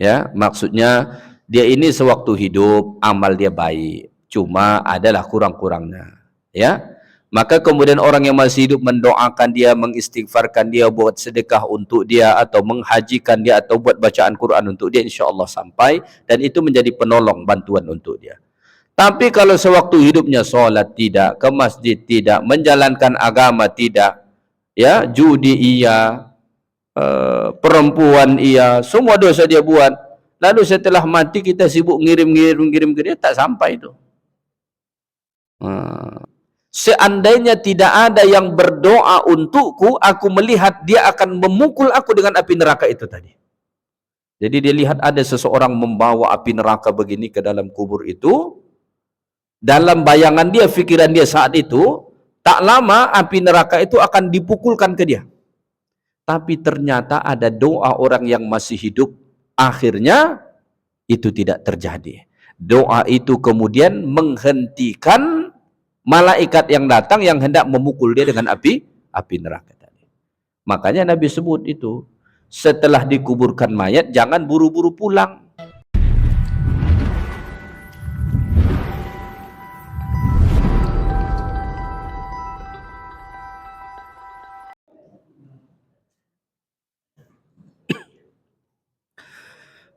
Ya, maksudnya dia ini sewaktu hidup amal dia baik, cuma adalah kurang-kurangnya. Ya, maka kemudian orang yang masih hidup mendoakan dia, mengistighfarkan dia, buat sedekah untuk dia, atau menghajikan dia, atau buat bacaan Quran untuk dia, insya Allah sampai, dan itu menjadi penolong, bantuan untuk dia. Tapi kalau sewaktu hidupnya solat tidak, ke masjid tidak, menjalankan agama tidak, ya, judi iya, perempuan iya, semua dosa dia buat, lalu setelah mati kita sibuk ngirim ke dia, tak sampai itu. Seandainya tidak ada yang berdoa untukku, aku melihat dia akan memukul aku dengan api neraka itu tadi. Jadi dia lihat ada seseorang membawa api neraka begini ke dalam kubur itu. Dalam bayangan dia, fikiran dia saat itu, tak lama api neraka itu akan dipukulkan ke dia. Tapi ternyata ada doa orang yang masih hidup, akhirnya itu tidak terjadi. Doa itu kemudian menghentikan malaikat yang datang yang hendak memukul dia dengan api neraka tadi. Makanya Nabi sebut itu, setelah dikuburkan mayat jangan buru-buru pulang.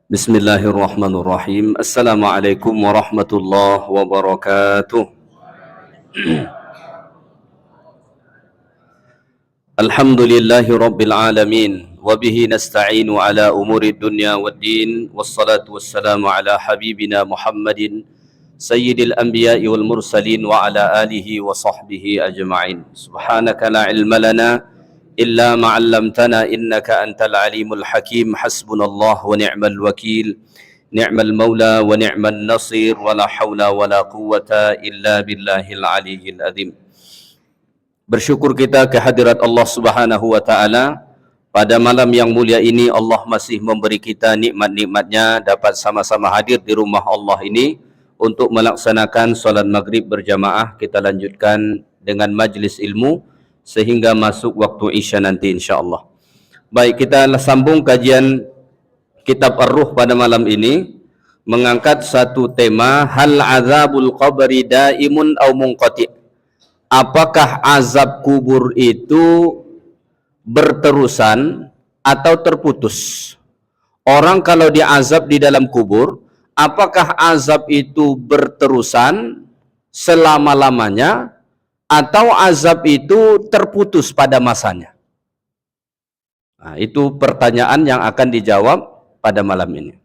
Bismillahirrahmanirrahim. Assalamualaikum warahmatullahi wabarakatuh. Alhamdulillahi rabbil alamin, wabihi nasta'inu ala umuri dunya waddin, wassalatu wassalamu ala habibina Muhammadin sayyidil anbiya'i wal mursalin wa ala alihi wa sahbihi ajma'in. Subhanaka la ilma lana illa ma'allamtana innaka antal alimul hakim. Hasbunallah wa ni'mal wakil, ni'mal maula wa ni'mal nasir, wa la hawla wa la quwwata illa billahil aliyyil azim. Bersyukur kita kehadirat Allah Subhanahu wa taala pada malam yang mulia ini. Allah masih memberi kita nikmat-nikmatnya dapat sama-sama hadir di rumah Allah ini untuk melaksanakan solat maghrib berjamaah. Kita lanjutkan dengan majlis ilmu sehingga masuk waktu Isya nanti insya-Allah. Baik, kita sambung kajian kitab Ar-Ruh pada malam ini, mengangkat satu tema, hal azabul qabri daimun au munqati'. Apakah azab kubur itu berterusan atau terputus? Orang kalau diazab di dalam kubur, apakah azab itu berterusan selama-lamanya atau azab itu terputus pada masanya? Nah, itu pertanyaan yang akan dijawab pada malam ini.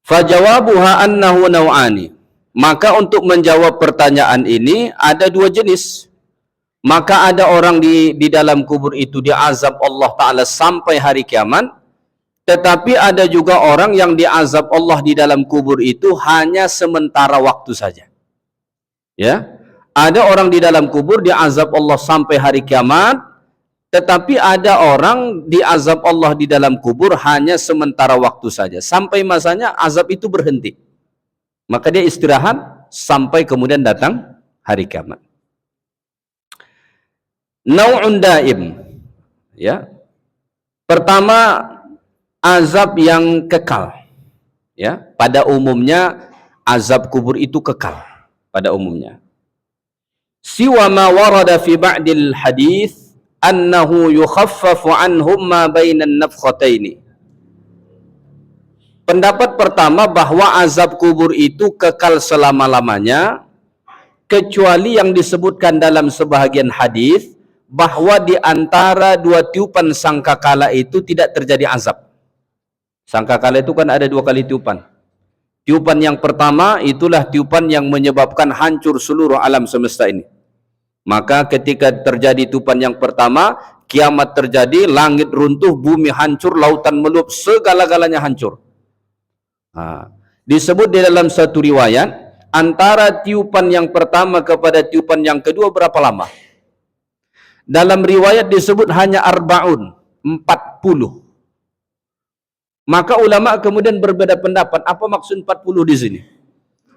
Fajawabuha annahu naw'ani. Maka untuk menjawab pertanyaan ini ada dua jenis. Maka ada orang di dalam kubur itu diazab Allah Ta'ala sampai hari kiamat. Tetapi ada juga orang yang diazab Allah di dalam kubur itu hanya sementara waktu saja. Ya, ada orang di dalam kubur diazab Allah sampai hari kiamat. Tetapi ada orang diazab Allah di dalam kubur hanya sementara waktu saja. Sampai masanya azab itu berhenti. Maka dia istirahat sampai kemudian datang hari kiamat. Nau'un daim. Ya. Pertama, azab yang kekal. Ya, pada umumnya azab kubur itu kekal pada umumnya. Siwa ma warada fi ba'dil hadis annahu yukhaffafu anhum ma bainan nafkhataini. Pendapat pertama bahwa azab kubur itu kekal selama-lamanya, kecuali yang disebutkan dalam sebahagian hadis bahwa di antara dua tiupan sangkakala itu tidak terjadi azab. Sangkakala itu kan ada dua kali tiupan. Tiupan yang pertama itulah tiupan yang menyebabkan hancur seluruh alam semesta ini. Maka ketika terjadi tiupan yang pertama, kiamat terjadi, langit runtuh, bumi hancur, lautan meluap, segala-galanya hancur. Disebut di dalam satu riwayat, antara tiupan yang pertama kepada tiupan yang kedua berapa lama? Dalam riwayat disebut hanya arba'un, 40. Maka ulama kemudian berbeda pendapat, apa maksud 40 di sini?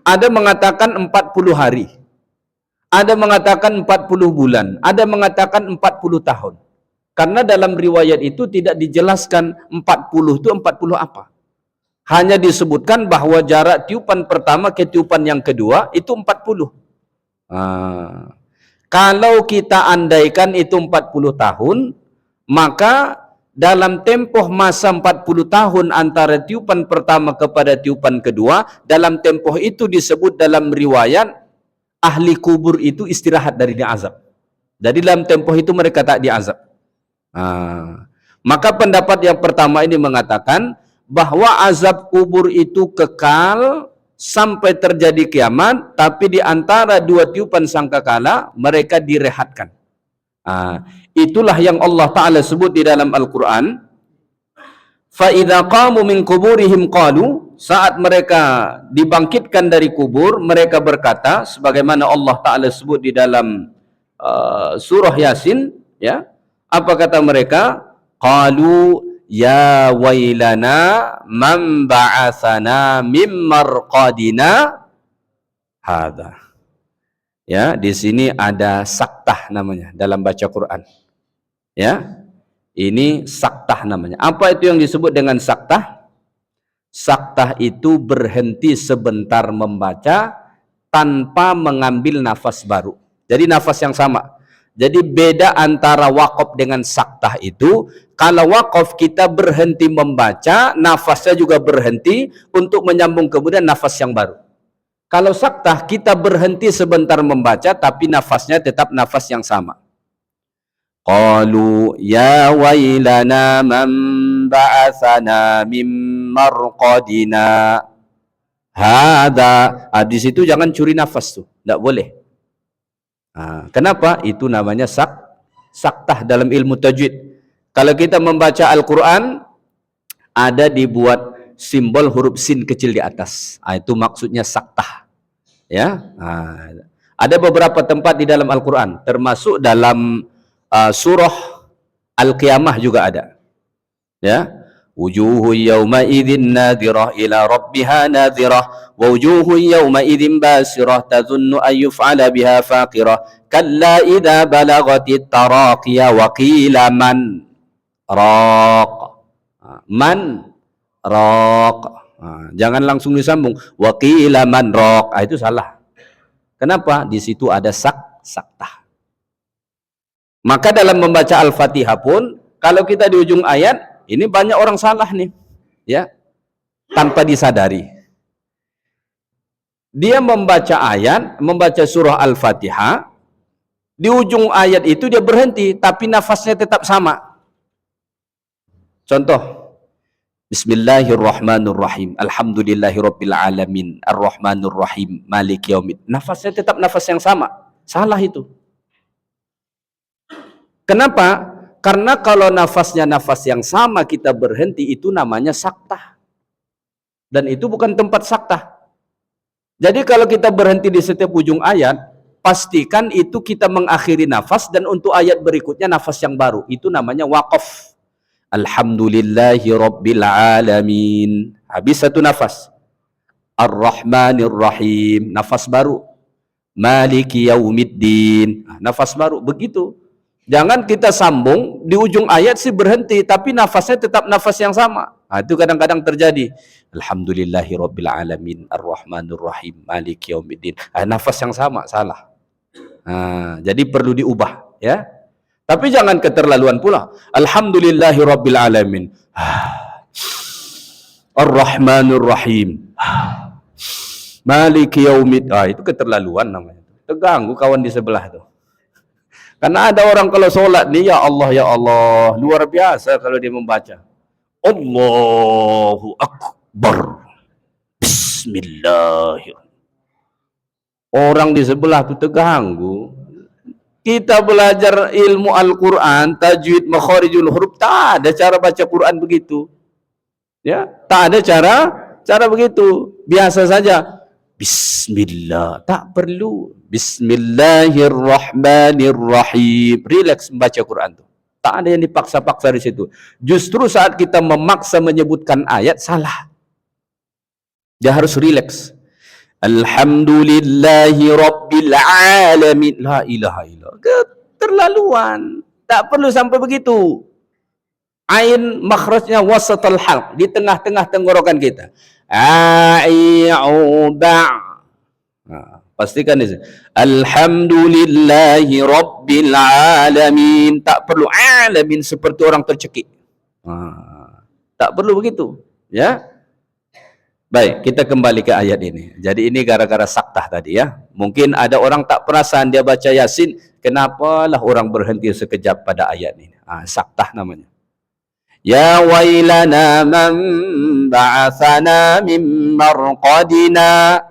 Ada mengatakan 40 hari, ada mengatakan 40 bulan, ada mengatakan 40 tahun. Karena dalam riwayat itu tidak dijelaskan 40 itu 40 apa. Hanya disebutkan bahwa jarak tiupan pertama ke tiupan yang kedua itu 40. Kalau kita andaikan itu 40 tahun, maka dalam tempoh masa 40 tahun antara tiupan pertama kepada tiupan kedua, dalam tempoh itu disebut dalam riwayat ahli kubur itu istirahat dari diazab. Jadi dalam tempoh itu mereka tak diazab. Maka pendapat yang pertama ini mengatakan bahwa azab kubur itu kekal sampai terjadi kiamat, tapi di antara dua tiupan sangkakala mereka direhatkan. Itulah yang Allah Ta'ala sebut di dalam Al-Quran. فَإِذَا قَامُوا مِنْ قُبُورِهِمْ قَالُوا, saat mereka dibangkitkan dari kubur, mereka berkata, sebagaimana Allah Ta'ala sebut di dalam surah Yasin, ya, apa kata mereka? Qalu ya wailana man ba'athana mim marqadina hadha. Ya, di sini ada saktah namanya dalam baca Quran. Ya. Ini saktah namanya. Apa itu yang disebut dengan saktah? Saktah itu berhenti sebentar membaca tanpa mengambil nafas baru. Jadi nafas yang sama. Jadi beda antara waqaf dengan saktah itu, kalau waqaf kita berhenti membaca, nafasnya juga berhenti untuk menyambung kemudian nafas yang baru. Kalau saktah kita berhenti sebentar membaca tapi nafasnya tetap nafas yang sama. Qalu ya wailana man ba'athana mim marqadina hadza. Di situ jangan curi nafas tuh, enggak boleh. Kenapa? Itu namanya saktah dalam ilmu tajwid. Kalau kita membaca Al-Quran, ada dibuat simbol huruf sin kecil di atas. Itu maksudnya saktah. Ya, ada beberapa tempat di dalam Al-Quran, termasuk dalam surah Al-Qiyamah juga ada. Ya, wujuhu yawma idzin nadhirah ila rabbiha nadhirah wa wujuhu yawma idzin basirah tadhunnu an yuf'ala biha faqirah kalla idza balagatit taraqiya wa qila man raq. Man raq. Jangan langsung disambung wa qila man raq. Itu salah. Kenapa? Di situ ada saktah. Maka dalam membaca Al-Fatihah pun kalau kita di ujung ayat, ini banyak orang salah nih, ya, tanpa disadari. Dia membaca ayat, membaca surah Al-Fatihah, di ujung ayat itu dia berhenti, tapi nafasnya tetap sama. Contoh, Bismillahirrahmanirrahim, Alhamdulillahirabbil alamin, Arrahmanirrahim, Maliki yaumid. Nafasnya tetap nafas yang sama. Salah itu. Kenapa? Karena kalau nafasnya nafas yang sama kita berhenti, itu namanya saktah. Dan itu bukan tempat saktah. Jadi kalau kita berhenti di setiap ujung ayat, pastikan itu kita mengakhiri nafas, dan untuk ayat berikutnya nafas yang baru. Itu namanya waqaf. Alhamdulillahi rabbil alamin. Habis satu nafas. Ar-Rahmanir-Rahim. Nafas baru. Maliki yaumiddin. Nafas baru. Begitu. Jangan kita sambung di ujung ayat sih berhenti, tapi nafasnya tetap nafas yang sama. Itu kadang-kadang terjadi. Alhamdulillahirabbil alamin, Ar-Rahmanir-Rahim, Maliki yaumiddin. Nafas yang sama, salah. Jadi perlu diubah, ya. Tapi jangan keterlaluan pula. Alhamdulillahirabbil alamin, Ar-Rahmanir-Rahim, Maliki yaumiddin. Itu keterlaluan namanya. Terganggu kawan di sebelah tuh. Karena ada orang kalau sholat nih, ya Allah, luar biasa kalau dia membaca. Allahu Akbar. Bismillahirrahmanirrahim. Orang di sebelah itu terganggu. Kita belajar ilmu Al-Quran, tajwid, makharijul huruf, tak ada cara baca Quran begitu. Ya, tak ada cara begitu. Biasa saja. Bismillah, tak perlu. Bismillahirrahmanirrahim. Relax membaca Quran tuh. Tak ada yang dipaksa-paksa di situ. Justru saat kita memaksa menyebutkan ayat salah. Dia harus relax. Alhamdulillahi rabbil alamin. La ilaha illallah. Keterlaluan. Tak perlu sampai begitu. Ain makhrajnya wasatul halq, di tengah-tengah tenggorokan kita. A'uba. Pastikan di sini. Alhamdulillahi rabbil alamin. Tak perlu alamin seperti orang tercekik. Tak perlu begitu, ya. Baik, kita kembali ke ayat ini. Jadi ini gara-gara saktah tadi, ya. Mungkin ada orang tak perasan dia baca Yasin, kenapalah orang berhenti sekejap pada ayat ini. Saktah namanya. Ya wailana man ba'athana min marqadina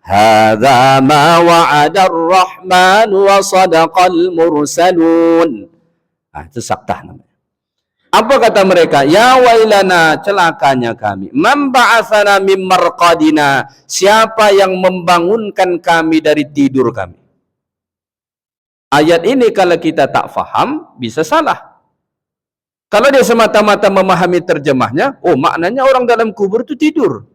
hadza ma wa'ada ar-rahman wa sadaqal mursalun. Itu saktah namanya. Apa kata mereka? Ya wailana, celakanya kami. Man ba'athana min marqadina, siapa yang membangunkan kami dari tidur kami. Ayat ini kalau kita tak faham, bisa salah. Kalau dia semata-mata memahami terjemahnya, oh maknanya orang dalam kubur itu tidur.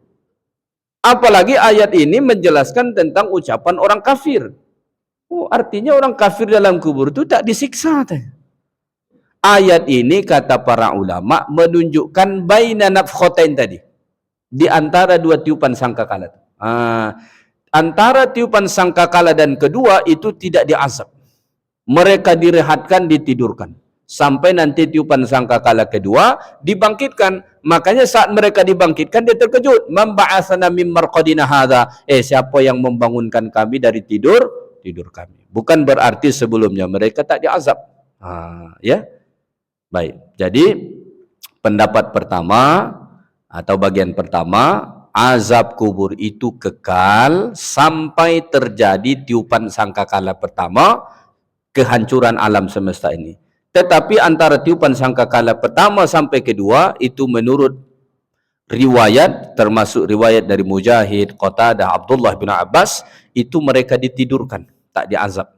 Apalagi ayat ini menjelaskan tentang ucapan orang kafir. Oh, artinya orang kafir dalam kubur itu tak disiksa. Ayat ini kata para ulama menunjukkan baina nafkhatain tadi. Di antara dua tiupan sangkakala. Antara tiupan sangkakala dan kedua itu tidak diazab. Mereka direhatkan, ditidurkan. Sampai nanti tiupan sangkakala kedua dibangkitkan. Makanya saat mereka dibangkitkan dia terkejut. Man ba'atsana mim marqadina hadza. Siapa yang membangunkan kami dari tidur kami. Bukan berarti sebelumnya mereka tak diazab. Ya. Baik. Jadi pendapat pertama atau bagian pertama, azab kubur itu kekal sampai terjadi tiupan sangkakala pertama, kehancuran alam semesta ini. Tetapi antara tiupan sangkakala pertama sampai kedua itu menurut riwayat, termasuk riwayat dari Mujahid, Qatadah, Abdullah bin Abbas, itu mereka ditidurkan, tak diazab.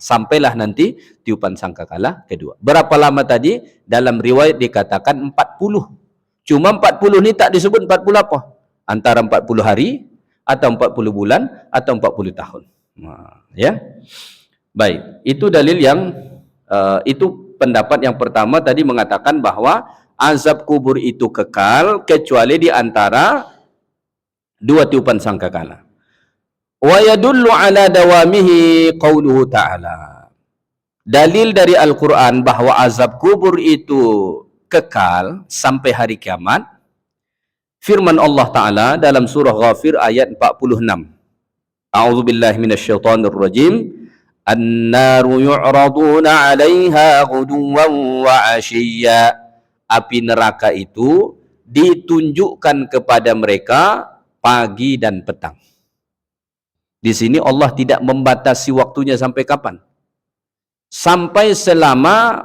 Sampailah nanti tiupan sangkakala kedua. Berapa lama tadi? Dalam riwayat dikatakan 40. Cuma 40 ni tak disebut 40 apa? Antara 40 hari atau 40 bulan atau 40 tahun. Ya. Baik, itu dalil yang itu pendapat yang pertama tadi mengatakan bahwa azab kubur itu kekal kecuali di antara dua tiupan sangkakala. Wa yadullu ala dawamihi qauluhu ta'ala. Dalil dari Al-Quran bahwa azab kubur itu kekal sampai hari kiamat. Firman Allah Ta'ala dalam surah Ghafir ayat 46. A'udzubillahi minasyaitonirrajim. An-naru yu'raduna 'alaiha ghuduwan wa 'ashiyya. Api neraka itu ditunjukkan kepada mereka pagi dan petang. Di sini Allah tidak membatasi waktunya sampai kapan. Sampai selama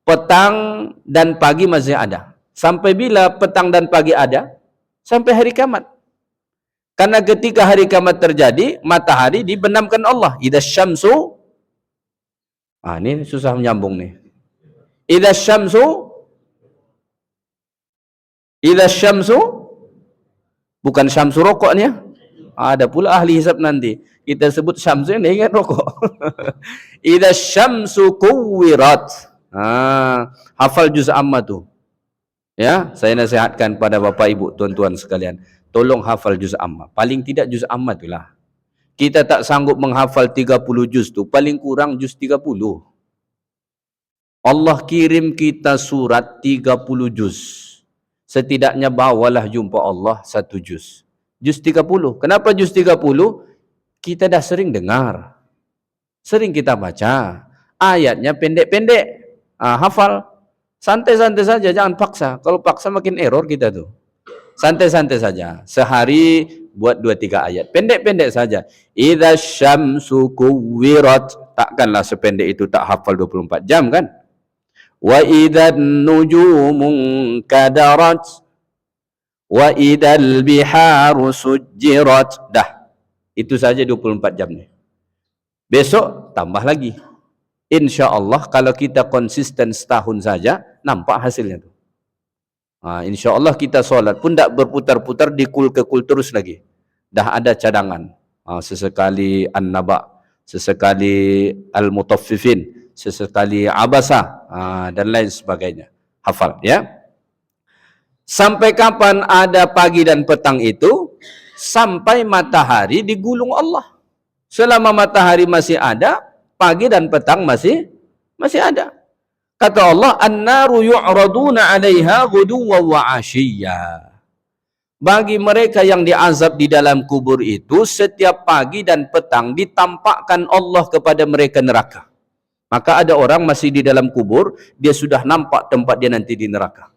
petang dan pagi masih ada. Sampai bila petang dan pagi ada? Sampai hari kiamat. Karena ketika hari kiamat terjadi, matahari dibenamkan Allah. Idza syamsu, ini susah menyambung nih. Idza syamsu, bukan syamsu rokoknya. Ada pula ahli hisab nanti. Kita sebut syamsu ini ingat rokok. Idza syamsu kuwirat. Hafal juz amma tu. Ya, saya nasihatkan pada bapak ibu, tuan-tuan sekalian, tolong hafal juz amma. Paling tidak juz amma itulah. Kita tak sanggup menghafal 30 juz tu, paling kurang juz 30. Allah kirim kita surat 30 juz. Setidaknya bawalah jumpa Allah 1 juz. Juz 30. Kenapa juz 30? Kita dah sering dengar. Sering kita baca. Ayatnya pendek-pendek. Hafal. Santai-santai saja, jangan paksa. Kalau paksa makin error kita tuh. Santai-santai saja. Sehari buat 2-3 ayat. Pendek-pendek saja. Idza syamsu kuwirat. Takkanlah sependek itu tak hafal 24 jam kan? Wa idzan nujumun kadarat. Wa idal biharu sujjirat. Dah. Itu saja 24 jam ni. Besok tambah lagi. InsyaAllah kalau kita konsisten setahun saja, nampak hasilnya tu. InsyaAllah kita solat pun tak berputar-putar di kul ke kul terus lagi. Dah ada cadangan. Sesekali An-Naba, sesekali Al-Mutaffifin, sesekali abasa, dan lain sebagainya. Hafal ya. Sampai kapan ada pagi dan petang itu? Sampai matahari digulung Allah. Selama matahari masih ada, pagi dan petang masih ada. Kata Allah, "An-naru yu'raduna 'alaiha ghuduwwan wa 'ashiyya." Bagi mereka yang diazab di dalam kubur itu, setiap pagi dan petang ditampakkan Allah kepada mereka neraka. Maka ada orang masih di dalam kubur, dia sudah nampak tempat dia nanti di neraka.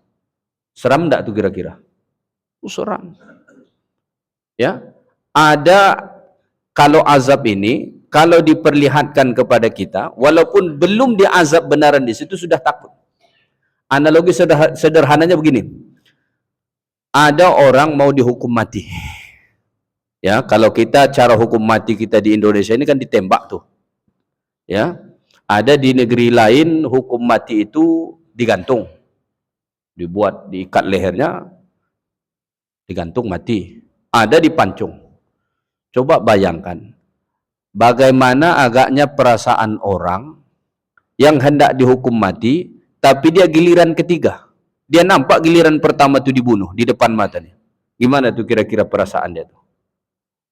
Seram enggak tuh kira-kira? Seram. Ya, ada kalau azab ini, kalau diperlihatkan kepada kita, walaupun belum diazab benaran di situ sudah takut. Analogi sederhananya begini. Ada orang mau dihukum mati. Ya, kalau kita cara hukum mati kita di Indonesia ini kan ditembak tuh. Ya. Ada di negeri lain hukum mati itu digantung. Dibuat, diikat lehernya, digantung mati. Ada dipancung. Coba bayangkan, bagaimana agaknya perasaan orang yang hendak dihukum mati, tapi dia giliran ketiga. Dia nampak giliran pertama itu dibunuh di depan matanya. Gimana tuh kira-kira perasaan dia tuh?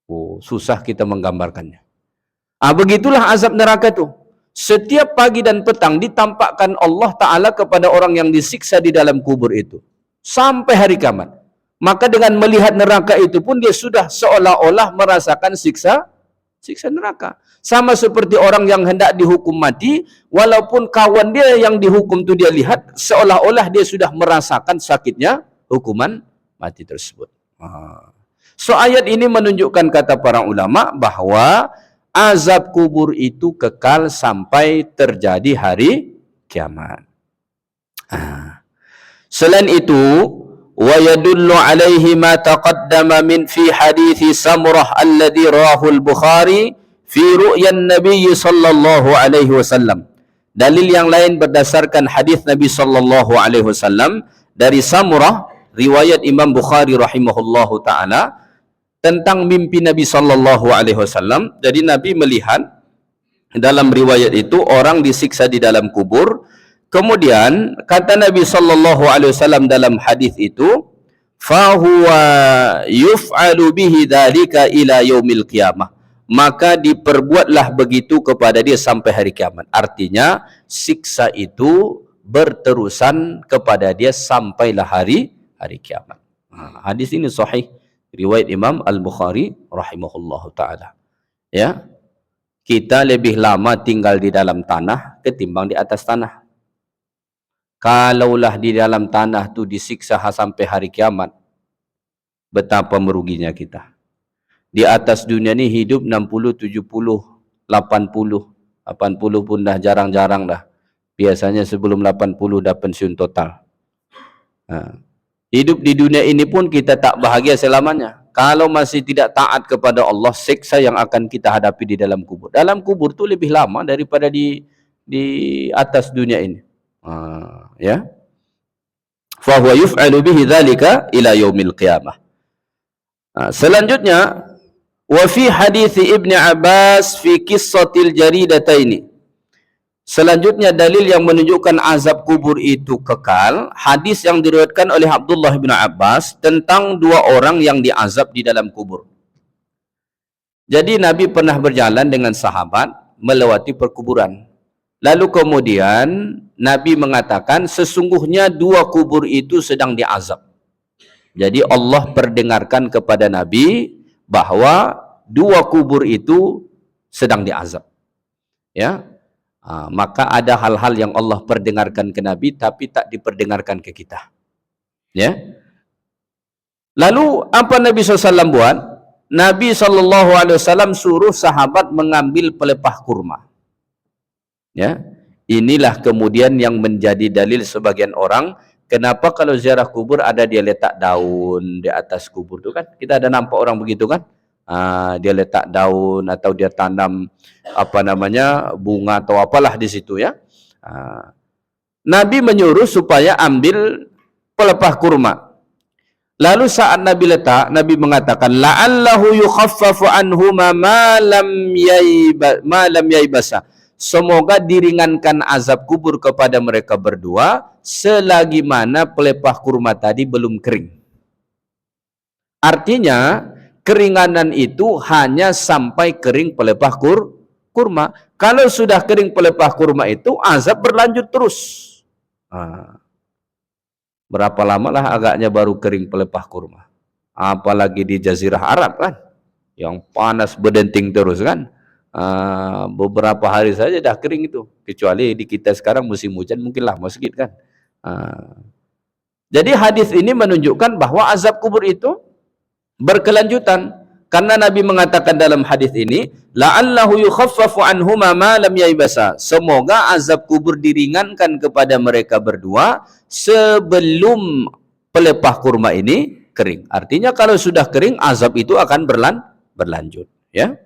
Oh, susah kita menggambarkannya. Begitulah azab neraka tuh. Setiap pagi dan petang ditampakkan Allah Ta'ala kepada orang yang disiksa di dalam kubur itu. Sampai hari kiamat. Maka dengan melihat neraka itu pun dia sudah seolah-olah merasakan siksa neraka. Sama seperti orang yang hendak dihukum mati, walaupun kawan dia yang dihukum itu dia lihat, seolah-olah dia sudah merasakan sakitnya hukuman mati tersebut. So ayat ini menunjukkan, kata para ulama, bahwa azab kubur itu kekal sampai terjadi hari kiamat. Selain itu, wa yadullu alaihi ma taqaddama min fi hadithi Samurah alladhi rawahu al-Bukhari fi ru'yan Nabi sallallahu alaihi wasallam. Dalil yang lain berdasarkan hadis Nabi sallallahu alaihi wasallam dari Samurah, riwayat Imam Bukhari rahimahullahu taala, tentang mimpi Nabi sallallahu alaihi wasallam. Jadi Nabi melihat dalam riwayat itu orang disiksa di dalam kubur. Kemudian kata Nabi sallallahu alaihi wasallam dalam hadis itu, fa huwa yuf'alu bihi dzalika ila yaumil qiyamah. Maka diperbuatlah begitu kepada dia sampai hari kiamat. Artinya siksa itu berterusan kepada dia sampailah hari kiamat. Hadis ini sahih, riwayat Imam Al-Bukhari rahimahullahu taala. Ya. Kita lebih lama tinggal di dalam tanah ketimbang di atas tanah. Kalaulah di dalam tanah tu disiksa sampai hari kiamat, betapa meruginya kita. Di atas dunia ni hidup 60, 70, 80, 80 pun dah jarang-jarang dah. Biasanya sebelum 80 dah pensiun total. Hidup di dunia ini pun kita tak bahagia selamanya. Kalau masih tidak taat kepada Allah, siksa yang akan kita hadapi di dalam kubur. Dalam kubur tu lebih lama daripada di atas dunia ini. Ya. Fa huwa yuf'alu bihi dzalika ila yaumil qiyamah. Selanjutnya, wa fi hadits Ibnu Abbas fi qissatil jaridataini. Selanjutnya dalil yang menunjukkan azab kubur itu kekal, hadis yang diriwayatkan oleh Abdullah bin Abbas tentang dua orang yang diazab di dalam kubur. Jadi Nabi pernah berjalan dengan sahabat melewati perkuburan. Lalu kemudian Nabi mengatakan, sesungguhnya dua kubur itu sedang diazab. Jadi Allah perdengarkan kepada Nabi bahwa dua kubur itu sedang diazab. Ya. Maka ada hal-hal yang Allah perdengarkan ke Nabi tapi tak diperdengarkan ke kita. Ya. Lalu apa Nabi SAW buat? Nabi SAW suruh sahabat mengambil pelepah kurma. Ya, inilah kemudian yang menjadi dalil sebagian orang kenapa kalau ziarah kubur ada dia letak daun di atas kubur tu kan. Kita ada nampak orang begitu kan? Dia letak daun atau dia tanam bunga atau apalah di situ ya. Nabi menyuruh supaya ambil pelepah kurma. Lalu saat Nabi letak, Nabi mengatakan la'allahu yukhaffafu anhuma ma lam yaibasa. semoga diringankan azab kubur kepada mereka berdua selagi mana pelepah kurma tadi belum kering. Artinya keringanan itu hanya sampai kering pelepah kurma. Kalau sudah kering pelepah kurma itu azab berlanjut terus. Berapa lama lah agaknya baru kering pelepah kurma. Apalagi di Jazirah Arab kan, yang panas berdenting terus kan. Beberapa hari saja dah kering itu. Kecuali di kita sekarang musim hujan mungkin lama sedikit kan. Jadi hadis ini menunjukkan bahwa azab kubur itu berkelanjutan. Karena Nabi mengatakan dalam hadis ini, la'allahu yukhaffafu anhuma ma lam yaibasa. Semoga azab kubur diringankan kepada mereka berdua sebelum pelepah kurma ini kering. Artinya kalau sudah kering, azab itu akan berlanjut, ya.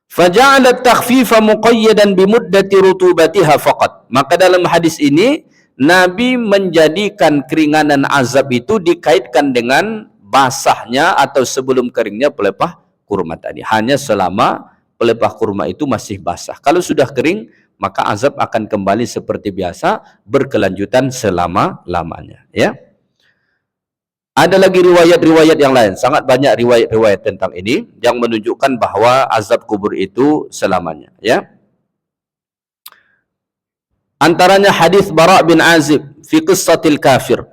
Faja'ala at-takhfifa muqayyadan bimuddati rutubatiha faqat. Maka dalam hadis ini Nabi menjadikan keringanan azab itu dikaitkan dengan basahnya atau sebelum keringnya pelepah kurma tadi. Hanya selama pelepah kurma itu masih basah. Kalau sudah kering, maka azab akan kembali seperti biasa, berkelanjutan selama-lamanya, ya. Ada lagi riwayat-riwayat yang lain. Sangat banyak riwayat-riwayat tentang ini yang menunjukkan bahwa azab kubur itu selamanya, ya. Antaranya hadis Bara' bin Azib fi qissatil kafir.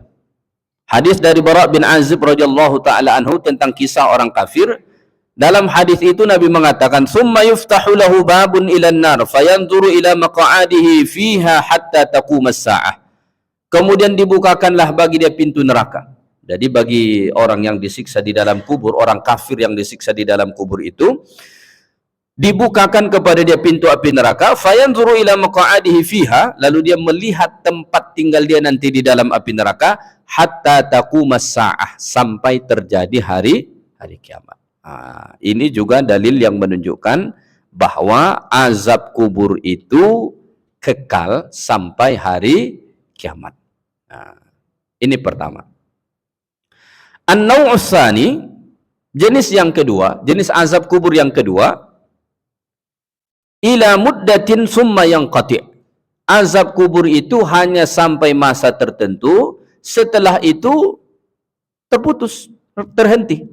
Hadis dari Bara' bin Azib radhiyallahu taala anhu tentang kisah orang kafir. Dalam hadis itu Nabi mengatakan, "Tsumma yuftahu lahu babun ilan nar fayanzuru ila maq'adihi fiha hatta taqum as-sa'ah." Kemudian dibukakanlah bagi dia pintu neraka. Jadi bagi orang yang disiksa di dalam kubur, orang kafir yang disiksa di dalam kubur itu, dibukakan kepada dia pintu api neraka, fayanzuru ila maq'adihi fiha, lalu dia melihat tempat tinggal dia nanti di dalam api neraka, hatta taqumas sa'ah, sampai terjadi hari kiamat. Ini juga dalil yang menunjukkan bahwa azab kubur itu kekal sampai hari kiamat. Ini pertama. An-naw'us tsani, jenis yang kedua, jenis azab kubur yang kedua, ila muddatin summa yanqati'. Azab kubur itu hanya sampai masa tertentu, setelah itu terputus, terhenti.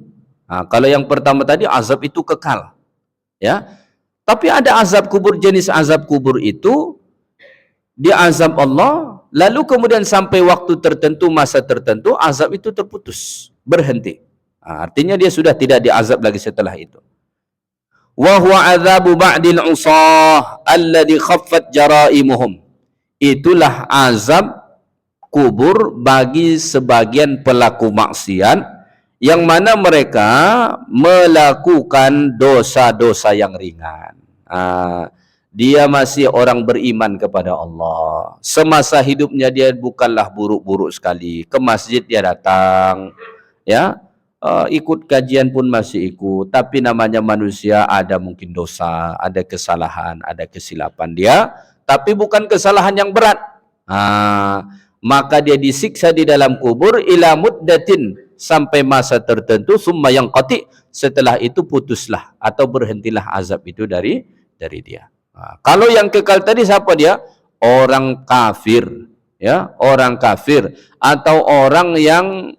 Kalau yang pertama tadi azab itu kekal, ya. Tapi ada azab kubur, jenis azab kubur itu diazab Allah, lalu kemudian sampai waktu tertentu, masa tertentu, azab itu terputus, berhenti. Artinya dia sudah tidak diazab lagi setelah itu. Wa huwa adzabu ba'dil usah alladhi khaffat jaraimuhum. Itulah azab kubur bagi sebagian pelaku maksiat yang mana mereka melakukan dosa-dosa yang ringan. Dia masih orang beriman kepada Allah. Semasa hidupnya dia bukanlah buruk-buruk sekali. Ke masjid dia datang, ya. Ikut kajian pun masih ikut, tapi namanya manusia, ada mungkin dosa, ada kesalahan, ada kesilapan dia, tapi bukan kesalahan yang berat. Maka dia disiksa di dalam kubur ila muddatin, sampai masa tertentu, summa yanqati, setelah itu putuslah atau berhentilah azab itu dari dia. Kalau yang kekal tadi siapa dia? Orang kafir, ya, orang kafir atau orang yang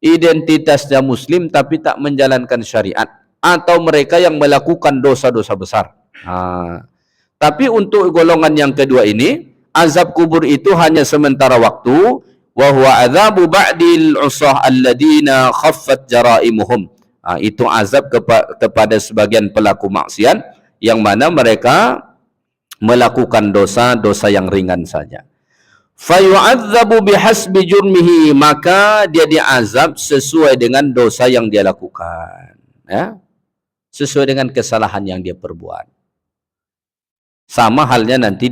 identitasnya muslim tapi tak menjalankan syariat, atau mereka yang melakukan dosa-dosa besar. Tapi untuk golongan yang kedua ini, azab kubur itu hanya sementara waktu. Wa huwa adzabu ba'dil usah alladina khaffat jaraimuhum. Itu azab kepada sebagian pelaku maksiat yang mana mereka melakukan dosa-dosa yang ringan saja. Fayu'adzabu bihasbi jurmihi, maka dia diazab sesuai dengan dosa yang dia lakukan, ya, sesuai dengan kesalahan yang dia perbuat. Sama halnya nanti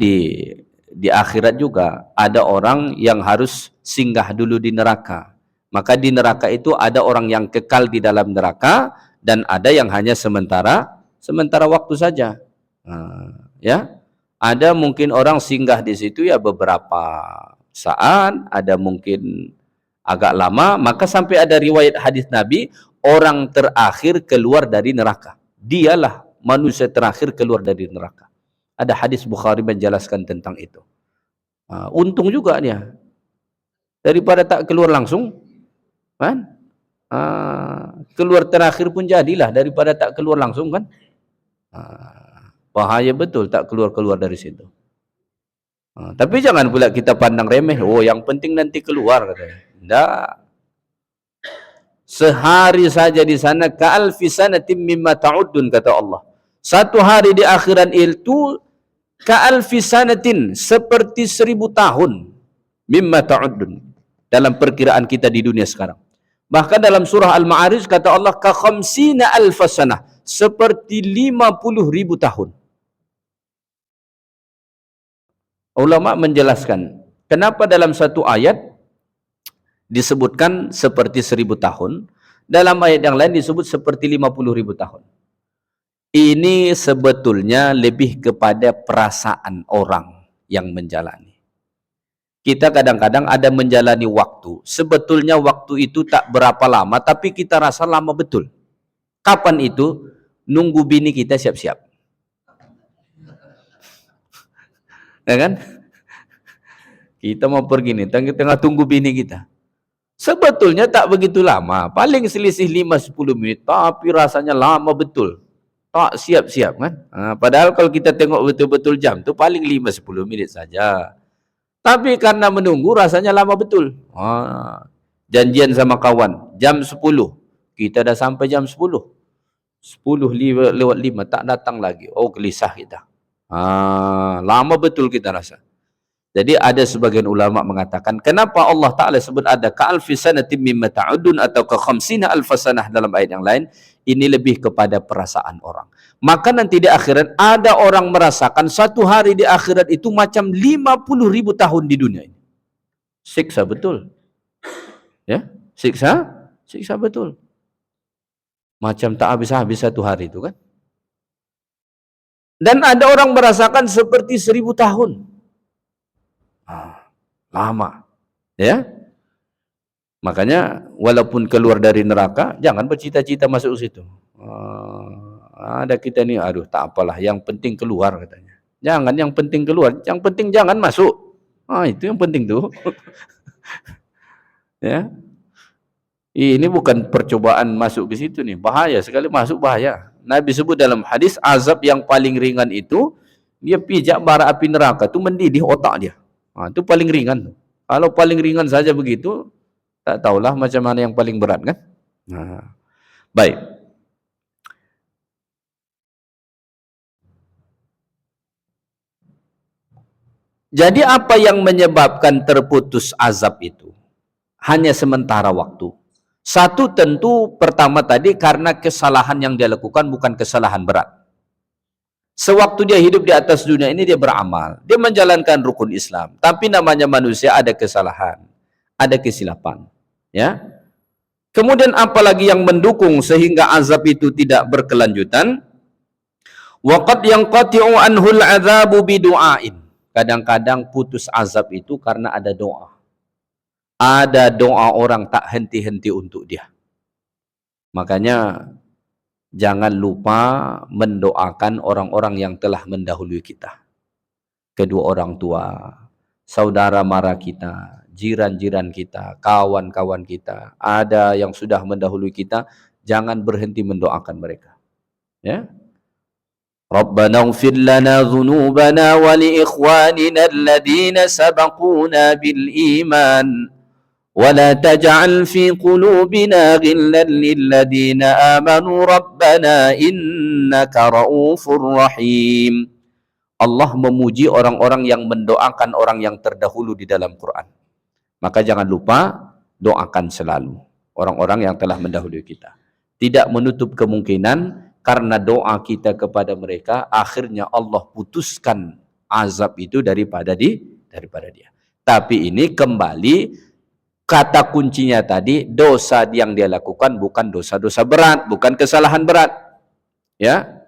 di akhirat juga ada orang yang harus singgah dulu di neraka. Maka di neraka itu ada orang yang kekal di dalam neraka dan ada yang hanya sementara waktu saja. Ya. Ada mungkin orang singgah di situ ya beberapa saat, ada mungkin agak lama, maka sampai ada riwayat hadis Nabi, orang terakhir keluar dari neraka. Dialah manusia terakhir keluar dari neraka. Ada hadis Bukhari menjelaskan tentang itu. Untung juga dia. Daripada tak keluar langsung, kan? Keluar terakhir pun jadilah daripada tak keluar langsung, kan? Bahaya betul tak keluar-keluar dari situ. Tapi jangan pula kita pandang remeh. Oh, yang penting nanti keluar, katanya. Tidak. Sehari saja di sana ka'alfi sanatin mimma ta'uddun, kata Allah. Satu hari di akhirat itu ka'alfi sanatin, seperti 1000 tahun, mimma ta'uddun, dalam perkiraan kita di dunia sekarang. Bahkan dalam surah Al-Ma'arij kata Allah ka khamsina alfa sanah, seperti 50.000 tahun. Ulama menjelaskan kenapa dalam satu ayat disebutkan seperti 1000 tahun, dalam ayat yang lain disebut seperti 50.000 tahun. Ini sebetulnya lebih kepada perasaan orang yang menjalani. Kita kadang-kadang ada menjalani waktu, sebetulnya waktu itu tak berapa lama, tapi kita rasa lama betul. Kapan itu? Nunggu bini kita siap-siap. Ya kan? Kita mau pergi nih, tengah tunggu bini kita. Sebetulnya tak begitu lama, paling selisih 5-10 menit, tapi rasanya lama betul. Tak siap-siap, kan? Padahal kalau kita tengok betul-betul jam tu paling 5-10 menit saja. Tapi karena menunggu rasanya lama betul. Janjian sama kawan jam 10, kita dah sampai jam 10. 10 lewat 5 tak datang lagi. Oh, gelisah kita. Lama betul kita rasa. Jadi ada sebagian ulama mengatakan, kenapa Allah Ta'ala sebut ada ka'alfi sanatin mimma ta'udun atau ka khamsina alfa sanah dalam ayat yang lain, ini lebih kepada perasaan orang. Maka nanti di akhirat ada orang merasakan satu hari di akhirat itu macam 50.000 tahun di dunia ini. Siksa betul. Ya, siksa betul. Macam tak habis-habis satu hari itu, kan? Dan ada orang merasakan seperti 1000 tahun. Lama, ya. Makanya walaupun keluar dari neraka, jangan bercita-cita masuk ke situ. Ada kita ni, aduh tak apalah, yang penting keluar, katanya. Jangan yang penting keluar, yang penting jangan masuk. Itu yang penting tuh. Ya. Ini bukan percobaan masuk ke situ nih, bahaya sekali masuk, bahaya. Nabi sebut dalam hadis, azab yang paling ringan itu dia pijak bara api neraka tu mendidih otak dia. Itu paling ringan. Kalau paling ringan saja begitu, tak tahulah macam mana yang paling berat, kan? Baik. Jadi apa yang menyebabkan terputus azab itu? Hanya sementara waktu. Satu tentu pertama tadi karena kesalahan yang dia lakukan bukan kesalahan berat. Sewaktu dia hidup di atas dunia ini dia beramal, dia menjalankan rukun Islam, tapi namanya manusia ada kesalahan, ada kesilapan, ya. Kemudian apalagi yang mendukung sehingga azab itu tidak berkelanjutan? Waqad yanqati'u anhul 'adzabu bidu'ain. Kadang-kadang putus azab itu karena ada doa. Ada doa orang tak henti-henti untuk dia. Makanya jangan lupa mendoakan orang-orang yang telah mendahului kita. Kedua orang tua, saudara mara kita, jiran-jiran kita, kawan-kawan kita. Ada yang sudah mendahului kita, jangan berhenti mendoakan mereka. Ya. Rabbana ighfir lana dhunubana wa li ikhwanina alladhina sabaquna bil iman. ولا تجعل في قلوبنا غلا للذين آمنوا ربنا إنك رؤوف رحيم. Allah memuji orang-orang yang mendoakan orang yang terdahulu di dalam Quran. Maka jangan lupa doakan selalu orang-orang yang telah mendahului kita. Tidak menutup kemungkinan karena doa kita kepada mereka akhirnya Allah putuskan azab itu daripada dia. Tapi ini kembali kata kuncinya tadi, dosa yang dia lakukan bukan dosa-dosa berat, bukan kesalahan berat. Ya.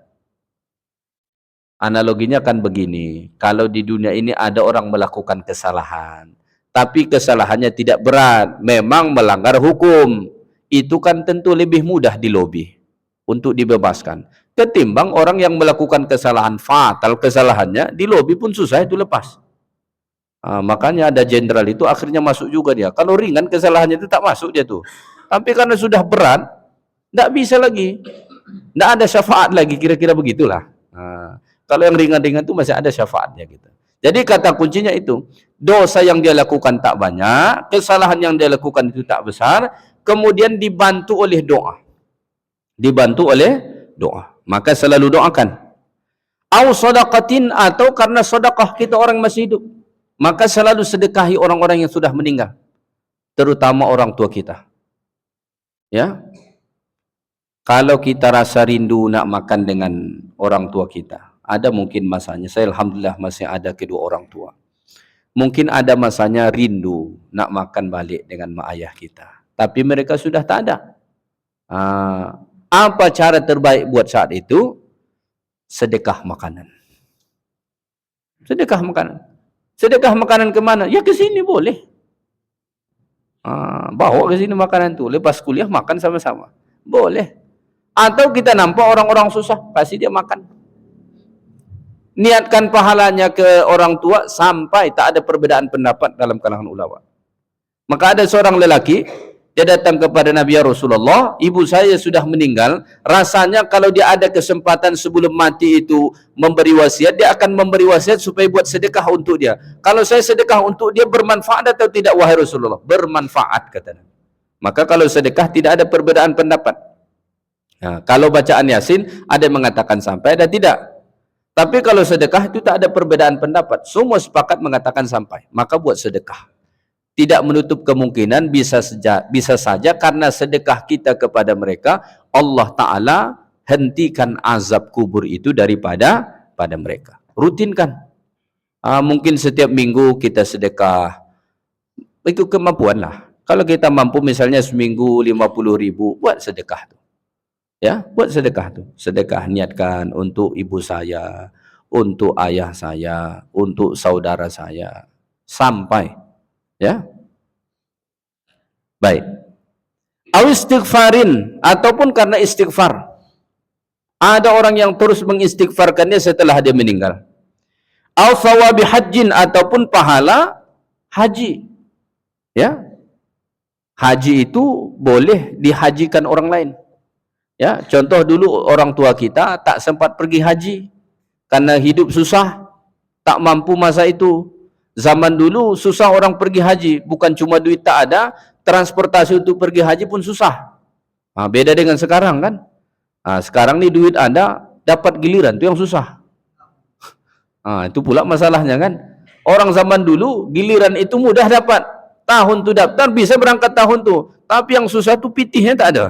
Analoginya kan begini, kalau di dunia ini ada orang melakukan kesalahan, tapi kesalahannya tidak berat, memang melanggar hukum, itu kan tentu lebih mudah dilobi untuk dibebaskan. ketimbang orang yang melakukan kesalahan fatal, kesalahannya di lobi pun susah itu lepas. Makanya ada jenderal itu akhirnya masuk juga dia. Kalau ringan kesalahannya itu tak masuk dia tuh. Tapi karena sudah berat, tidak bisa lagi. Tidak ada syafaat lagi, kira-kira begitulah. Kalau yang ringan-ringan itu masih ada syafaatnya gitu. Jadi kata kuncinya itu, dosa yang dia lakukan tak banyak, kesalahan yang dia lakukan itu tak besar, kemudian dibantu oleh doa. Dibantu oleh doa. Maka selalu doakan. Au sadaqatin, atau karena sedekah kita orang masih hidup, maka selalu sedekahi orang-orang yang sudah meninggal, terutama orang tua kita. Ya. Kalau kita rasa rindu nak makan dengan orang tua kita, ada mungkin masanya, saya alhamdulillah masih ada kedua orang tua. Mungkin ada masanya rindu nak makan balik dengan mak ayah kita, tapi mereka sudah tak ada. Apa cara terbaik buat saat itu? Sedekah makanan. Sedekah makanan. Sedekah makanan kemana? Ya ke sini boleh. Bawa ke sini makanan tu. Lepas kuliah makan sama-sama. Boleh. Atau kita nampak orang-orang susah, kasih dia makan. Niatkan pahalanya ke orang tua sampai tak ada perbedaan pendapat dalam kalangan ulama. Maka ada seorang lelaki, dia datang kepada Nabi, ya Rasulullah, ibu saya sudah meninggal, rasanya kalau dia ada kesempatan sebelum mati itu memberi wasiat, dia akan memberi wasiat supaya buat sedekah untuk dia. Kalau saya sedekah untuk dia, bermanfaat atau tidak wahai Rasulullah? Bermanfaat, kata Nabi. Maka kalau sedekah tidak ada perbedaan pendapat. Kalau bacaan Yasin ada yang mengatakan sampai, ada tidak. Tapi kalau sedekah itu tak ada perbedaan pendapat, semua sepakat mengatakan sampai, maka buat sedekah. Tidak menutup kemungkinan bisa saja karena sedekah kita kepada mereka, Allah Ta'ala hentikan azab kubur itu daripada mereka. Rutinkan. Mungkin setiap minggu kita sedekah, itu kemampuan lah. Kalau kita mampu misalnya seminggu 50.000, buat sedekah tuh. Ya, buat sedekah tuh. Sedekah niatkan untuk ibu saya, untuk ayah saya, untuk saudara saya, sampai. Ya, baik. Aw istighfarin, ataupun karena istighfar. Ada orang yang terus mengistighfarkannya setelah dia meninggal. Aw thawabi hajjin, ataupun pahala haji. Ya, haji itu boleh dihajikan orang lain. Ya, contoh dulu orang tua kita tak sempat pergi haji karena hidup susah, tak mampu masa itu. Zaman dulu susah orang pergi haji, bukan cuma duit tak ada, transportasi untuk pergi haji pun susah. Beda dengan sekarang kan. Sekarang nih duit ada, dapat giliran, itu yang susah. Itu pula masalahnya kan. Orang zaman dulu giliran itu mudah dapat, tahun tu daftar bisa berangkat tahun tu, tapi yang susah tu pitihnya tak ada.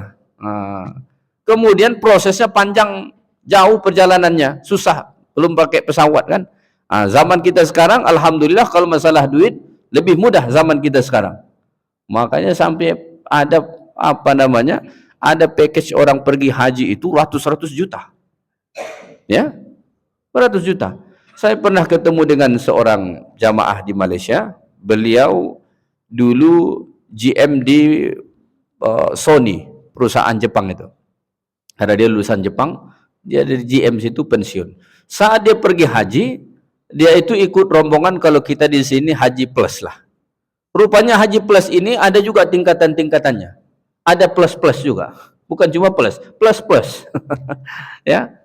Kemudian prosesnya panjang, jauh perjalanannya, susah, belum pakai pesawat kan. Zaman kita sekarang alhamdulillah kalau masalah duit lebih mudah zaman kita sekarang. Makanya sampai ada ada package orang pergi haji itu ratus-ratus juta. Ya, beratus juta. Saya pernah ketemu dengan seorang jamaah di Malaysia. Beliau dulu GM di Sony, perusahaan Jepang itu. Karena dia lulusan Jepang, dia dari GM situ pensiun. Saat dia pergi haji, dia itu ikut rombongan kalau kita di sini haji plus lah. Rupanya haji plus ini ada juga tingkatan-tingkatannya. Ada plus-plus juga. Bukan cuma plus-plus. Ya.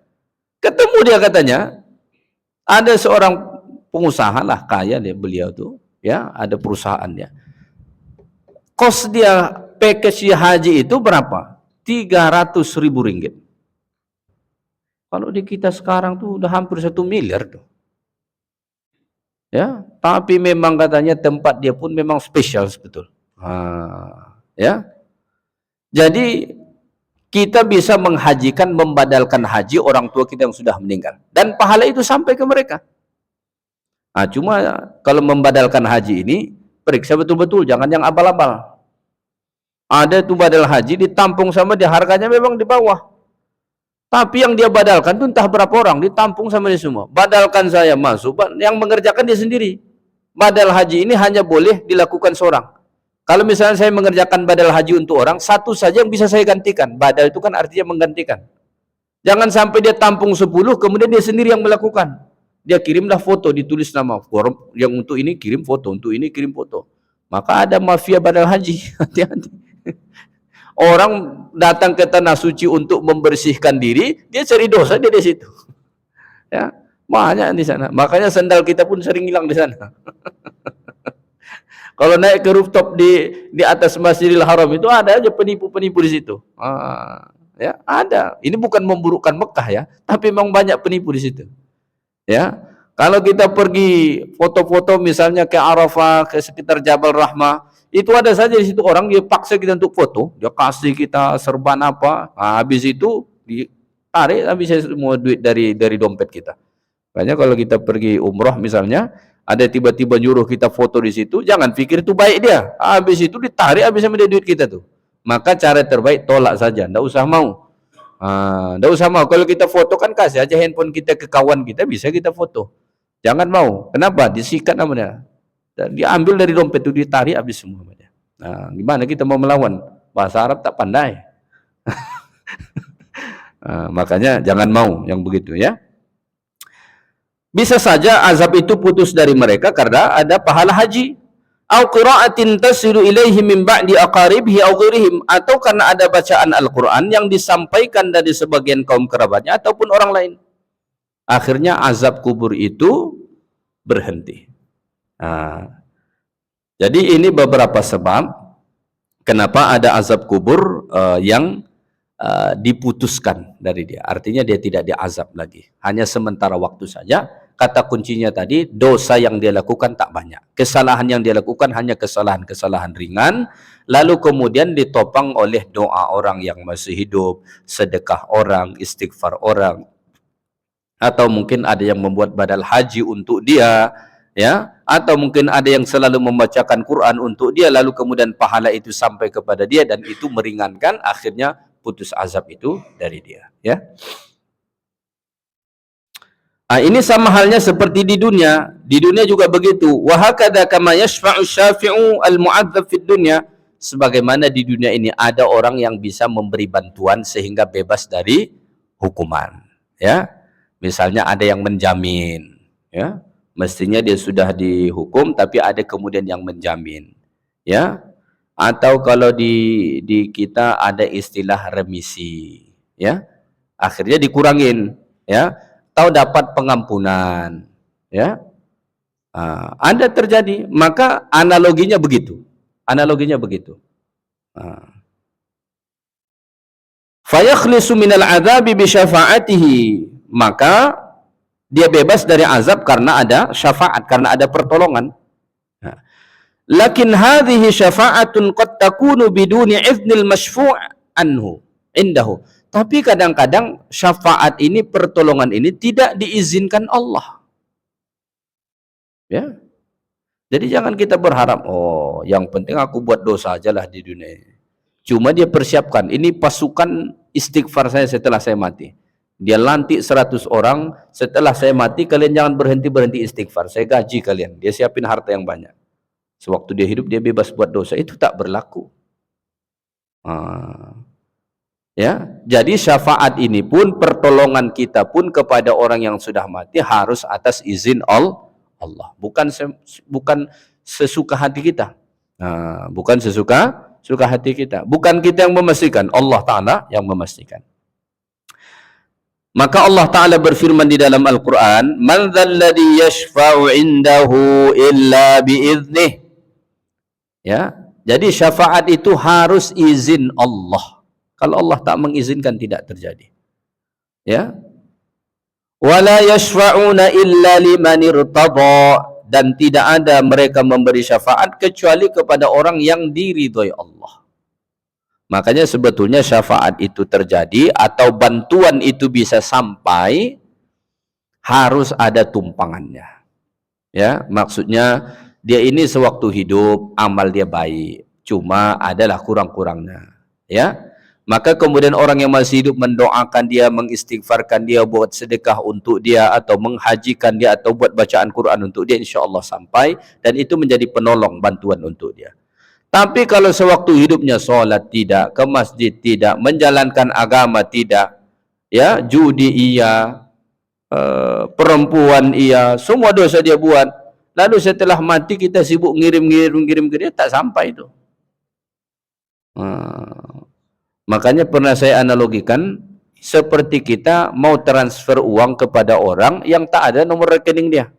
Ketemu dia katanya, ada seorang pengusaha lah, kaya dia beliau tuh, ya, ada perusahaannya. Kos dia package haji itu berapa? 300.000 ringgit. Kalau di kita sekarang tuh udah hampir 1 miliar tuh. Ya, tapi memang katanya tempat dia pun memang spesial betul. Ya. Jadi kita bisa menghajikan, membadalkan haji orang tua kita yang sudah meninggal, dan pahala itu sampai ke mereka. Cuma kalau membadalkan haji ini periksa betul-betul, jangan yang abal-abal. Ada tuh badal haji ditampung sama dia, harganya memang di bawah. Tapi yang dia badalkan itu entah berapa orang, ditampung sama dia semua. Badalkan saya masuk, yang mengerjakan dia sendiri. Badal haji ini hanya boleh dilakukan seorang. Kalau misalnya saya mengerjakan badal haji untuk orang, satu saja yang bisa saya gantikan. Badal itu kan artinya menggantikan. Jangan sampai dia tampung 10, kemudian dia sendiri yang melakukan. Dia kirimlah foto, ditulis nama. Yang untuk ini kirim foto, untuk ini kirim foto. Maka ada mafia badal haji. Hati-hati. Orang datang ke tanah suci untuk membersihkan diri, dia cari dosa dia di situ. Ya, banyak di sana. Makanya sandal kita pun sering hilang di sana. Kalau naik ke rooftop di atas Masjidil Haram itu ada aja penipu-penipu di situ. Ya, ada. Ini bukan memburukkan Mekah ya, tapi memang banyak penipu di situ. Ya. Kalau kita pergi foto-foto misalnya ke Arafah, ke sekitar Jabal Rahmah, itu ada saja di situ orang dia paksa kita untuk foto, dia kasih kita serban apa, habis itu ditarik habis semua duit dari dompet kita. Makanya kalau kita pergi umroh misalnya, ada tiba-tiba nyuruh kita foto di situ, jangan pikir itu baik dia. Habis itu ditarik habis sama dia duit kita tuh. Maka cara terbaik tolak saja, enggak usah mau. Enggak usah mau. Kalau kita foto kan kasih aja handphone kita ke kawan kita, bisa kita foto. Jangan mau. Kenapa? Disikat namanya. Diambil dari dompet itu, ditarik habis semua. Nah, gimana kita mau melawan? Bahasa Arab tak pandai. Makanya jangan mau yang begitu ya. Bisa saja azab itu putus dari mereka karena ada pahala haji. Au qira'atin tasilu ilaihi min ba'di aqaribihi au ghairihim, atau karena ada bacaan Al-Qur'an yang disampaikan dari sebagian kaum kerabatnya ataupun orang lain. Akhirnya azab kubur itu berhenti. Jadi ini beberapa sebab kenapa ada azab kubur yang diputuskan dari dia. Artinya dia tidak diazab lagi. Hanya sementara waktu saja. Kata kuncinya tadi, dosa yang dia lakukan tak banyak. Kesalahan yang dia lakukan hanya kesalahan-kesalahan ringan. Lalu kemudian ditopang oleh doa orang yang masih hidup, sedekah orang, istighfar orang. Atau mungkin ada yang membuat badal haji untuk dia, ya, atau mungkin ada yang selalu membacakan Quran untuk dia, lalu kemudian pahala itu sampai kepada dia dan itu meringankan, akhirnya putus azab itu dari dia, ya. Ini sama halnya seperti di dunia. Di dunia juga begitu. Wa hakadha kama yashfa'u syafi'u al-mu'adzab fid dunya. Sebagaimana di dunia ini ada orang yang bisa memberi bantuan sehingga bebas dari hukuman, ya. Misalnya ada yang menjamin, ya. Mestinya dia sudah dihukum tapi ada kemudian yang menjamin, ya. Atau kalau di kita ada istilah remisi, ya. Akhirnya dikurangin, ya. Atau dapat pengampunan, ya. Ada terjadi, maka analoginya begitu. Analoginya begitu. Fayakhlisu minal adzabi bi syafa'atihi, maka dia bebas dari azab karena ada syafaat, karena ada pertolongan. Lakin hadhihi syafa'atun qad takunu biduni iznil masyfu' anhu indahu. Tapi kadang-kadang syafaat ini, pertolongan ini tidak diizinkan Allah. Ya. Jadi jangan kita berharap, oh yang penting aku buat dosa ajalah di dunia ini. Cuma dia persiapkan, ini pasukan istighfar saya setelah saya mati. Dia lantik 100 orang, setelah saya mati kalian jangan berhenti-berhenti istighfar. Saya gaji kalian. Dia siapin harta yang banyak. Sewaktu dia hidup dia bebas buat dosa, itu tak berlaku. Ya, jadi syafaat ini pun, pertolongan kita pun kepada orang yang sudah mati harus atas izin Allah, bukan sesuka hati kita. Bukan sesuka hati kita, bukan kita yang memastikan, Allah Ta'ala yang memastikan. Maka Allah Ta'ala berfirman di dalam Al-Quran, man dzalladzi yashfa'u indahu illa biiznih. Ya, jadi syafaat itu harus izin Allah. Kalau Allah tak mengizinkan tidak terjadi. Ya. Wala yashfa'una illa liman irtada, dan tidak ada mereka memberi syafaat kecuali kepada orang yang diridhoi Allah. Makanya sebetulnya syafaat itu terjadi atau bantuan itu bisa sampai harus ada tumpangannya. Ya, maksudnya dia ini sewaktu hidup amal dia baik, cuma adalah kurang-kurangnya. Ya. Maka kemudian orang yang masih hidup mendoakan dia, mengistighfarkan dia, buat sedekah untuk dia, atau menghajikan dia, atau buat bacaan Quran untuk dia, insya Allah sampai, dan itu menjadi penolong, bantuan untuk dia. Tapi kalau sewaktu hidupnya sholat tidak, ke masjid tidak, menjalankan agama tidak, ya, judi iya, perempuan iya, semua dosa dia buat. Lalu setelah mati kita sibuk ngirim ke dia, tak sampai itu. Makanya pernah saya analogikan seperti kita mau transfer uang kepada orang yang tak ada nomor rekening dia,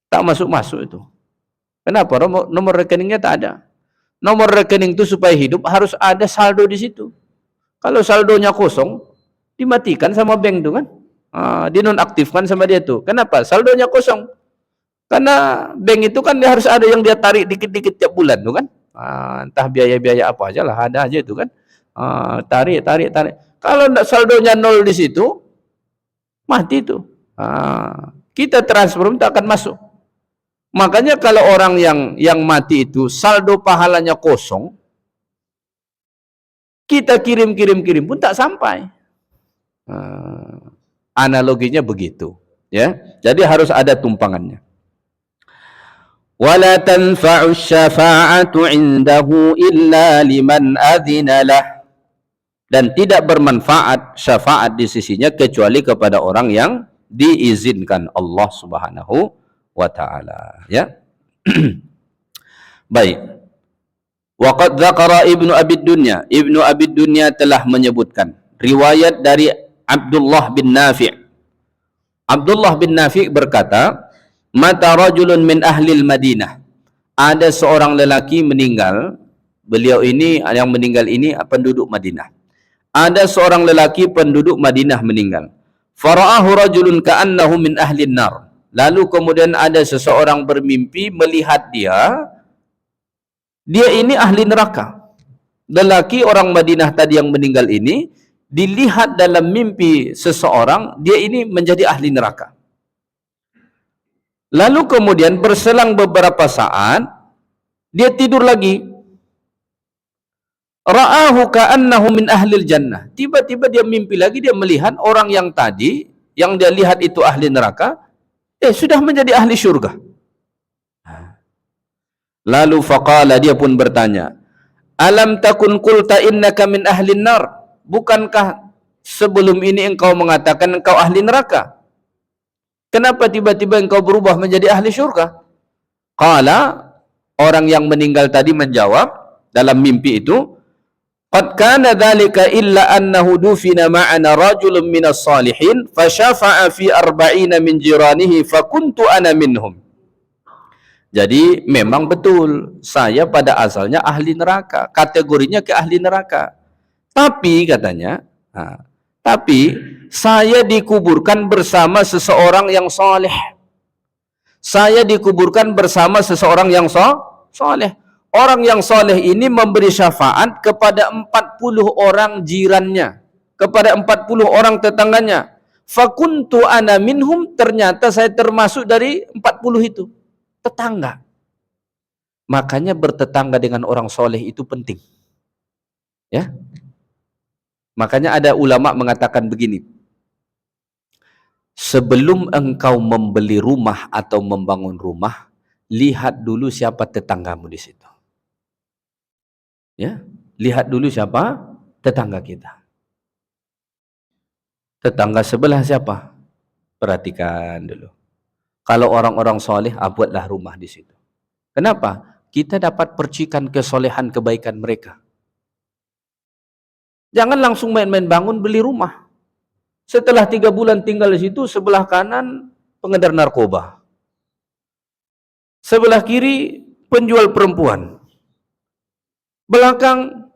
tak masuk itu. Kenapa? Nomor rekeningnya tak ada. Nomor rekening itu supaya hidup harus ada saldo di situ. Kalau saldonya kosong, dimatikan sama bank itu kan, dinonaktifkan sama dia tuh. Kenapa? Saldonya kosong. Karena bank itu kan dia harus ada yang dia tarik dikit-dikit tiap bulan tuh kan. Entah biaya-biaya apa aja lah, ada aja itu kan. Tarik. Kalau saldonya nol di situ, mati itu. Kita transfer tak akan masuk. Makanya kalau orang yang mati itu saldo pahalanya kosong, kita kirim pun tak sampai. Analoginya begitu, ya. Jadi harus ada tumpangannya. Wala tanfa'u syafa'atu 'indahu illa liman adzina lah. Dan tidak bermanfaat syafaat di sisinya kecuali kepada orang yang diizinkan Allah Subhanahu wa ta'ala, ya. Baik. Waqad dzakara Ibnu Abi Dunya telah menyebutkan riwayat dari Abdullah bin Nafi'. Abdullah bin Nafi' berkata, mata rajulun min ahlil Madinah. Ada seorang lelaki meninggal. Beliau ini, yang meninggal ini penduduk Madinah. Ada seorang lelaki penduduk Madinah meninggal. Fara'ahu rajulun ka'annahu min ahlin nar. Lalu kemudian ada seseorang bermimpi melihat dia ini ahli neraka. Lelaki orang Madinah tadi yang meninggal ini dilihat dalam mimpi seseorang, dia ini menjadi ahli neraka. Lalu kemudian berselang beberapa saat dia tidur lagi. Ra'ahu ka'annahu min ahlil jannah. Tiba-tiba dia mimpi lagi, dia melihat orang yang tadi yang dia lihat itu ahli neraka, sudah menjadi ahli syurga. Lalu faqala, dia pun bertanya, alam takun qulta innaka min ahlin nar? Bukankah sebelum ini engkau mengatakan engkau ahli neraka? Kenapa tiba-tiba engkau berubah menjadi ahli syurga? Qala, orang yang meninggal tadi menjawab dalam mimpi itu, qad kana dzalika illa annahu dufina ma'ana rajulun minas salihin fasyafa'a fi 40 min jiranihi fakuntu ana minhum. Jadi memang betul saya pada asalnya ahli neraka, kategorinya ke ahli neraka. Tapi katanya, tapi saya dikuburkan bersama seseorang yang saleh. Saya dikuburkan bersama seseorang yang saleh. Orang yang soleh ini memberi syafaat kepada 40 orang jirannya, kepada 40 orang tetangganya. Fakuntu ana minhum, ternyata saya termasuk dari 40 itu, tetangga. Makanya bertetangga dengan orang soleh itu penting, ya. Makanya ada ulama mengatakan begini, sebelum engkau membeli rumah atau membangun rumah, lihat dulu siapa tetanggamu di situ. Ya, lihat dulu siapa tetangga kita. Tetangga sebelah siapa? Perhatikan dulu. Kalau orang-orang soleh, buatlah rumah di situ. Kenapa? Kita dapat percikan kesolehan kebaikan mereka. Jangan langsung main-main bangun beli rumah. Setelah 3 bulan tinggal di situ, sebelah kanan pengedar narkoba, sebelah kiri penjual perempuan, belakang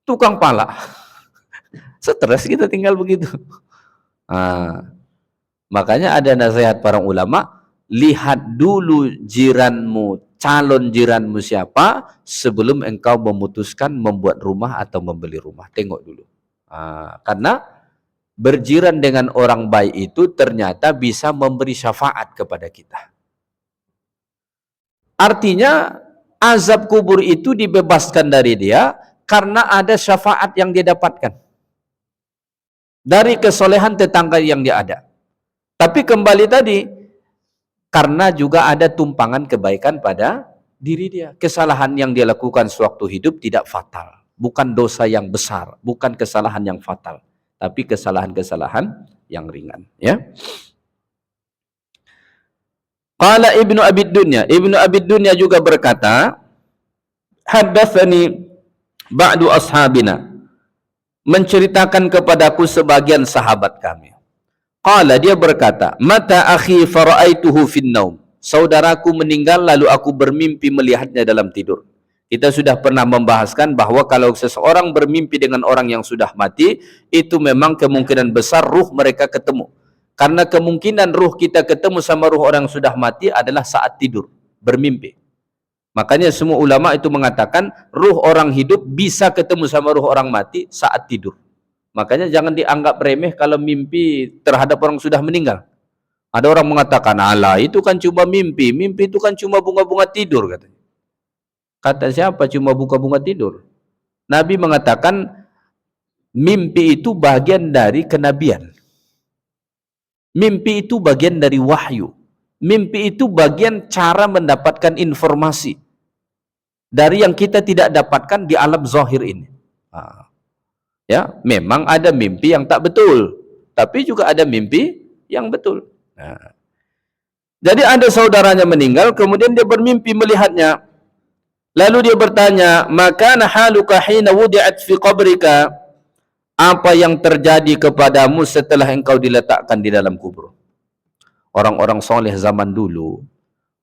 tukang pala. Stres kita tinggal begitu. Makanya ada nasihat para ulama, lihat dulu jiranmu, calon jiranmu siapa sebelum engkau memutuskan membuat rumah atau membeli rumah. Tengok dulu. Karena berjiran dengan orang baik itu ternyata bisa memberi syafaat kepada kita. Artinya azab kubur itu dibebaskan dari dia karena ada syafaat yang dia dapatkan dari kesolehan tetangga yang dia ada. Tapi kembali tadi, karena juga ada tumpangan kebaikan pada diri dia. Kesalahan yang dia lakukan sewaktu hidup tidak fatal, bukan dosa yang besar, bukan kesalahan yang fatal, tapi kesalahan-kesalahan yang ringan, ya. Qala Ibnu Abi Dunya, Ibnu Abi Dunya juga berkata, haddatsani ba'du ashabina, menceritakan kepadaku sebagian sahabat kami. Qala, dia berkata, mata akhi fara'aituhu fin naum, saudaraku meninggal lalu aku bermimpi melihatnya dalam tidur. Kita sudah pernah membahaskan bahwa kalau seseorang bermimpi dengan orang yang sudah mati, itu memang kemungkinan besar ruh mereka ketemu. Karena kemungkinan ruh kita ketemu sama ruh orang yang sudah mati adalah saat tidur, bermimpi. Makanya semua ulama itu mengatakan ruh orang hidup bisa ketemu sama ruh orang mati saat tidur. Makanya jangan dianggap remeh kalau mimpi terhadap orang sudah meninggal. Ada orang mengatakan, alah itu kan cuma mimpi, mimpi itu kan cuma bunga-bunga tidur, katanya. Kata siapa cuma bunga-bunga tidur? Nabi mengatakan mimpi itu bagian dari kenabian. Mimpi itu bagian dari wahyu. Mimpi itu bagian cara mendapatkan informasi dari yang kita tidak dapatkan di alam zahir ini. Ya, memang ada mimpi yang tak betul, tapi juga ada mimpi yang betul. Jadi ada saudaranya meninggal, kemudian dia bermimpi melihatnya. Lalu dia bertanya, maka haluka hina wudi'at fi qabrika, apa yang terjadi kepadamu setelah engkau diletakkan di dalam kubur? Orang-orang soleh zaman dulu,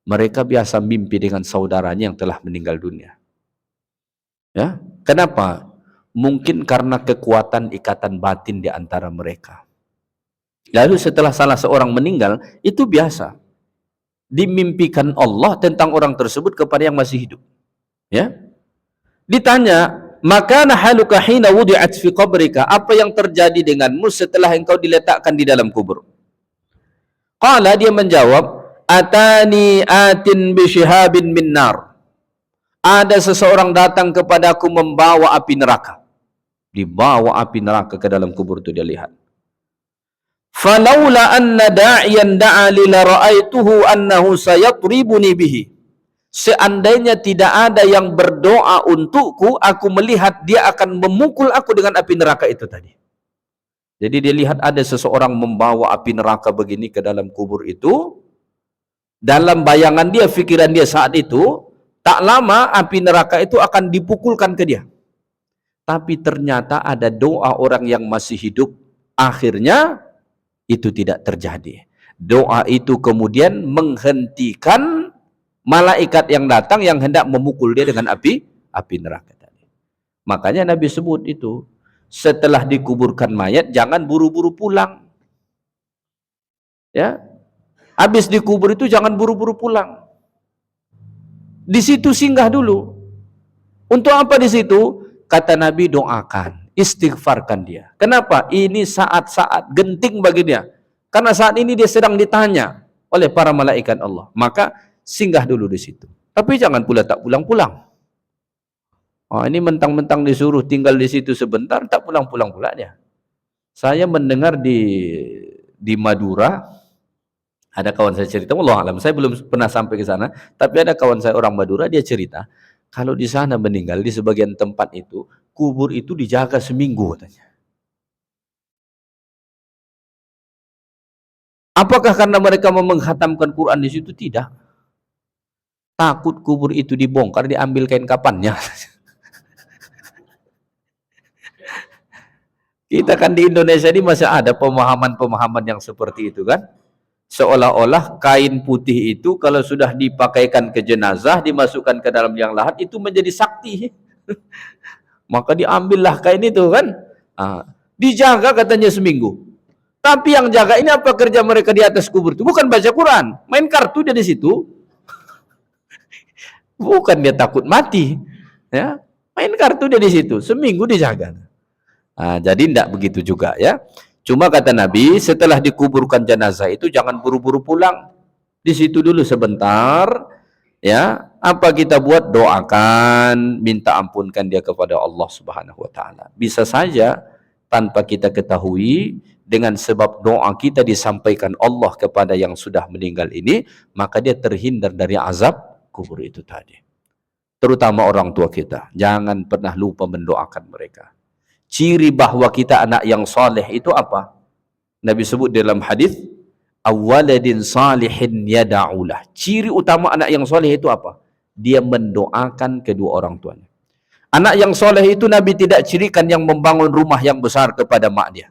mereka biasa mimpi dengan saudaranya yang telah meninggal dunia. Ya, kenapa? Mungkin karena kekuatan ikatan batin di antara mereka. Lalu setelah salah seorang meninggal, itu biasa dimimpikan Allah tentang orang tersebut kepada yang masih hidup. Ya, ditanya, maka haluka hina wudi'at fi qabrika, apa yang terjadi denganmu setelah engkau diletakkan di dalam kubur? Qala, dia menjawab, atani atin bi shihabin min nar, ada seseorang datang kepadaku membawa api neraka. Dibawa api neraka ke dalam kubur itu dia lihat. Falaula anna da'iyan da'a li la ra'aituhu annahu sayatribuni bihi, seandainya tidak ada yang berdoa untukku, aku melihat dia akan memukul aku dengan api neraka itu tadi. Jadi dia lihat ada seseorang membawa api neraka begini ke dalam kubur itu. Dalam bayangan dia, fikiran dia saat itu, tak lama api neraka itu akan dipukulkan ke dia. Tapi ternyata ada doa orang yang masih hidup. Akhirnya itu tidak terjadi. Doa itu kemudian menghentikan malaikat yang datang yang hendak memukul dia dengan api neraka tadi. Makanya Nabi sebut itu, setelah dikuburkan mayat jangan buru-buru pulang. Ya, habis dikubur itu jangan buru-buru pulang. Di situ singgah dulu. Untuk apa di situ? Kata Nabi, doakan, istighfarkan dia. Kenapa? Ini saat-saat genting bagi dia. Karena saat ini dia sedang ditanya oleh para malaikat Allah. Maka singgah dulu di situ. Tapi jangan pula tak pulang-pulang. Oh, ini mentang-mentang disuruh tinggal di situ sebentar, tak pulang-pulang pula dia. Saya mendengar di Madura, ada kawan saya cerita, wallahu alam, saya belum pernah sampai ke sana, tapi ada kawan saya orang Madura, dia cerita, kalau di sana meninggal, di sebagian tempat itu, kubur itu dijaga seminggu katanya. Apakah karena mereka menghatamkan Quran di situ? Tidak. Takut kubur itu dibongkar, diambil kain kapannya. Kita kan di Indonesia ini masih ada pemahaman-pemahaman yang seperti itu kan. Seolah-olah kain putih itu kalau sudah dipakaikan ke jenazah, dimasukkan ke dalam yang lahat, itu menjadi sakti. Maka diambillah kain itu kan. Dijaga katanya seminggu. Tapi yang jaga ini apa kerja mereka di atas kubur itu? Bukan baca Quran, main kartu dia di situ. Bukan dia takut mati. Ya, main kartu dia di situ, seminggu dijaga. Jadi tidak begitu juga ya. Cuma kata Nabi, setelah dikuburkan jenazah itu jangan buru-buru pulang. Di situ dulu sebentar, ya. Apa kita buat? Doakan, minta ampunkan dia kepada Allah Subhanahu wa taala. Bisa saja tanpa kita ketahui, dengan sebab doa kita disampaikan Allah kepada yang sudah meninggal ini, maka dia terhindar dari azab kubur itu tadi. Terutama orang tua kita, jangan pernah lupa mendoakan mereka. Ciri bahwa kita anak yang soleh itu apa? Nabi sebut dalam hadis, awaladin salihin yada'ulah. Ciri utama anak yang soleh itu apa? Dia mendoakan kedua orang tuanya. Anak yang soleh itu Nabi tidak cirikan yang membangun rumah yang besar kepada mak dia.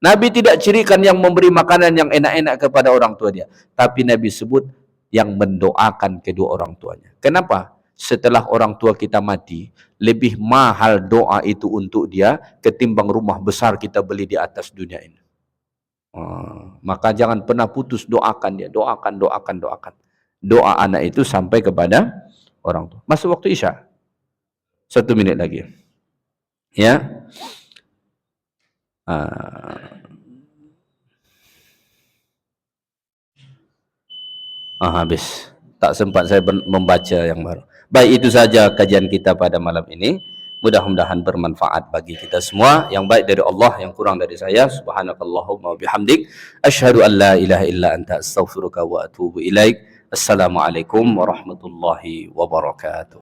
Nabi tidak cirikan yang memberi makanan yang enak-enak kepada orang tua dia. Tapi Nabi sebut yang mendoakan kedua orang tuanya. Kenapa? Setelah orang tua kita mati, lebih mahal doa itu untuk dia ketimbang rumah besar kita beli di atas dunia ini. Maka jangan pernah putus doakan dia. Doakan. Doa anak itu sampai kepada orang tua. Masuk waktu Isya. 1 minit lagi. Ya. Habis. Tak sempat saya membaca yang baru. Baik, itu saja kajian kita pada malam ini. Mudah-mudahan bermanfaat bagi kita semua. Yang baik dari Allah, yang kurang dari saya. Subhanakallahumma wa bihamdik. Asyhadu an la ilaha illa anta astaghfiruka wa atubu ilaik. Assalamualaikum warahmatullahi wabarakatuh.